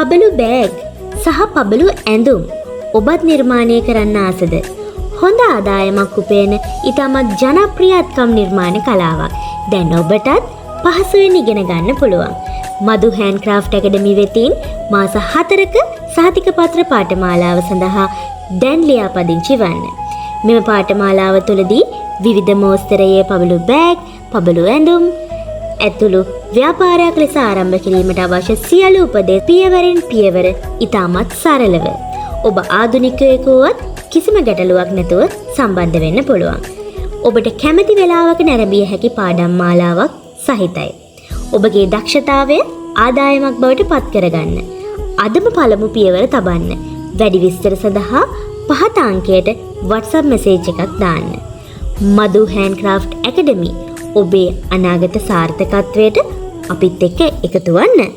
පබළු bag සහ පබළු ඇඳුම් ඔබත් නිර්මාණය කරන්න ආසද? හොඳ ආදායමක් උපයන ඉතාමත් ජනප්‍රියත්කම් නිර්මාණ කලාවක්. දැන් ඔබටත් පහසුවෙන් ඉගෙන ගන්න පුළුවන්. මදු හෑන්ඩ්ක්‍රාෆ්ට් ඇකඩමි වෙතින් මාස 4ක සහතික පත්‍ර පාඨමාලාව සඳහා දැන් ලියාපදිංචි වන්න. මෙම පාඨමාලාව තුළදී විවිධ මෝස්තරයේ පබළු බෑග්, පබළු ඇඳුම් ඇතුළු ව්‍යාපාරයක් ලෙස ආරම්භ කිරීමට අවශ්‍ය සියලු උපදෙස් පියවරෙන් පියවර ඉතාමත් සරලව ඔබ ආධුනිකයෙකු වුවත් කිසිම ගැටලුවක් නැතුව සම්බන්ධ වෙන්න පුළුවන්. ඔබට කැමති වෙලාවක නැරඹිය හැකි පාඩම් මාලාවක් සහිතයි. ඔබගේ දක්ෂතාවය ආදායමක් බවට පත් කරගන්න. අදම පළමු පියවර තබන්න. වැඩි විස්තර සඳහා පහත අංකයට WhatsApp මැසේජ් එකක් දාන්න. මදු හෑන්ඩ්ක්‍රාෆ්ට් ඇකඩමි ඔබේ අනාගත සාර්ථකත්වයට අපිත් එක්ක එකතු වන්න.